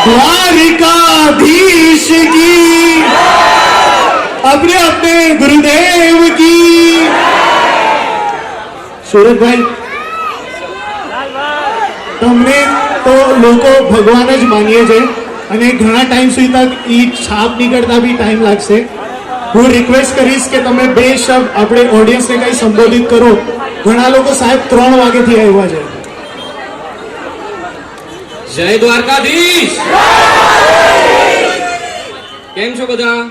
द्वारिकाधीश की, अपने अपने गुरुदेव की। સુરતભાઈ, તમને તો લોકો ભગવાન જ માનીએ છે અને ઘણા ટાઈમ સુધી તક ઈ છાપ નીકળતા બી ટાઈમ લાગશે. હું રિક્વેસ્ટ કરીશ કે તમે બે શબ્દ આપણે ઓડિયન્સને કંઈ સંબોધિત કરો. ઘણા લોકો સાહેબ 3 વાગ્યાથી આવ્યા છે. જય દ્વારકાધીશ. કેમ છો બધા?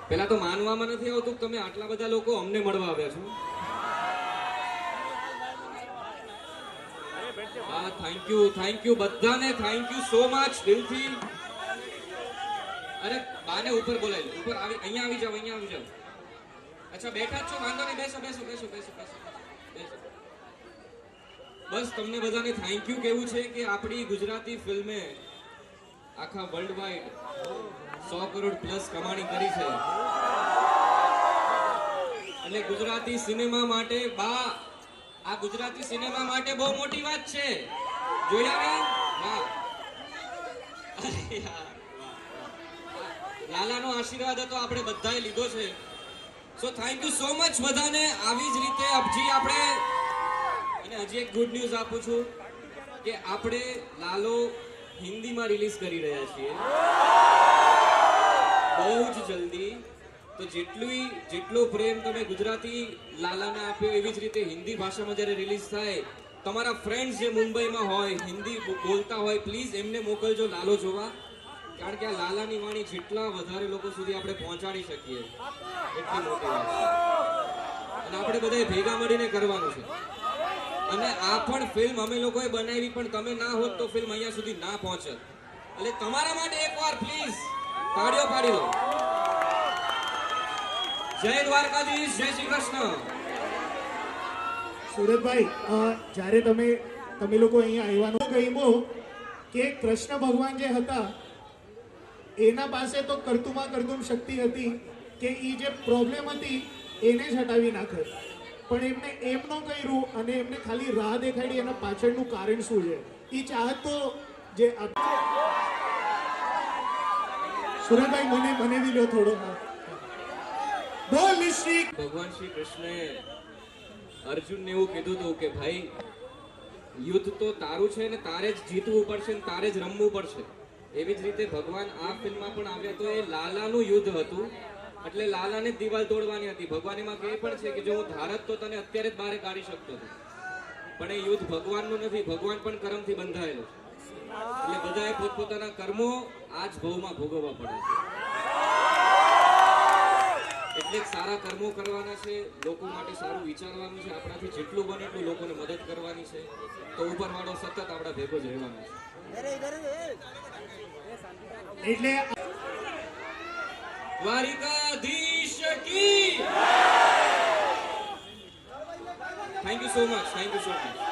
પેલા તો માનવામાં નથી આવતું તમે આટલા બધા લોકો અમને મળવા આવ્યા છો. હા, થેન્ક યુ બધાને, થેન્ક યુ સો મચ દિલથી. અરે બાને ઉપર બોલાય, ઉપર આવી, અહીંયા આવી જાવ, અહીંયા આવી જાવ. અચ્છા બેઠા જ છો, વાંધો નહીં, બેસો બેસો બેસો બેસો બેસો. બસ તમને બધાને થેન્ક યુ કહેવું છે કે આપણી ગુજરાતી ફિલ્મે આખા વર્લ્ડ વાઇડ 100 કરોડ પ્લસ કમાણી કરી છે. એટલે ગુજરાતી સિનેમા માટે આ ગુજરાતી સિનેમા માટે બહુ મોટી વાત છે. જોયા ને? વાહ, અરે યાર, લાલાનો આશીર્વાદ હતો, આપણે બધાએ લીધો છે. So thank you so much બધાને. આવી જ રીતે અબજી આપણે, અને હજી એક ગુડ ન્યૂઝ આપું છું કે આપણે લાલો હિન્દીમાં રિલીઝ કરી રહ્યા છીએ બહુ જ જલ્દી. તો જેટલો પ્રેમ તમે ગુજરાતી લાલાને આપ્યો એવી જ રીતે હિન્દી ભાષામાં જ્યારે રિલીઝ થાય, તમારા ફ્રેન્ડ્સ જે મુંબઈમાં હોય, હિન્દી બોલતા હોય, પ્લીઝ એમને મોકલજો લાલો જોવા. કારણ કે આ લાલાની વાણી જેટલા વધારે લોકો સુધી આપણે પહોંચાડી શકીએ એટલી મોટી વાત છે. અને આપણે બધાએ ભેગા મળીને કરવાનું છે. અને આ પણ ફિલ્મ અમે લોકોએ બનાવી, પણ તમે ના હોત તો ફિલ્મ અહીંયા સુધી ના પહોંચત. એટલે તમારા માટે એકવાર પ્લીઝ તાળીઓ પાડી લો. જય દ્વારકાધીશ, જય શ્રી કૃષ્ણ. સુરતભાઈ, જ્યારે તમે લોકો અહીંયા આવવાનું કહ્યું કે કૃષ્ણ ભગવાન જે હતા એના પાસે તો કરતુમ શક્તિ હતી કે એ જે પ્રોબ્લેમ હતી એને જ હટાવી નાખે, પણ એમને એમ ન કર્યું અને એમને ખાલી રાહ દેખાડી. એના પાછળનું કારણ શું છે? એ ચાહત તો જે સુરતભાઈ મને બી લો થોડો. બોલ શ્રી ભગવાન શ્રી કૃષ્ણે અર્જુનને એવું કીધું હતું કે ભાઈ યુદ્ધ તો તારું છે ને તારે જ જીતવું પડશે ને તારે જ રમવું પડશે. એવી જ રીતે ભગવાન આ ફિલ્મમાં પણ આવ્યા તો એ લાલાનું યુદ્ધ હતું. એટલે લાલાને જ દિવાલ તોડવાની હતી. ભગવાન એમાં કહે પણ છે કે જો હું ધારત તો તને અત્યારે જ બહાર કાઢી શકતો હતો, પણ એ યુદ્ધ ભગવાનનું નથી. ભગવાન પણ કર્મથી બંધાયેલો છે. એટલે બધાએ પોતપોતાના કર્મો આ જ ભવમાં ભોગવવા પડે છે. એટલે સારા કર્મો કરવાના છે, લોકો માટે સારું વિચારવાનું છે, આપણાથી જેટલું બને એટલું લોકોને મદદ કરવાની છે. તો ઉપરવાળો સતત આપણા ભેગો જ રહેવાનો છે. એટલે દ્વારિકાધીશ કી. Thank you so much.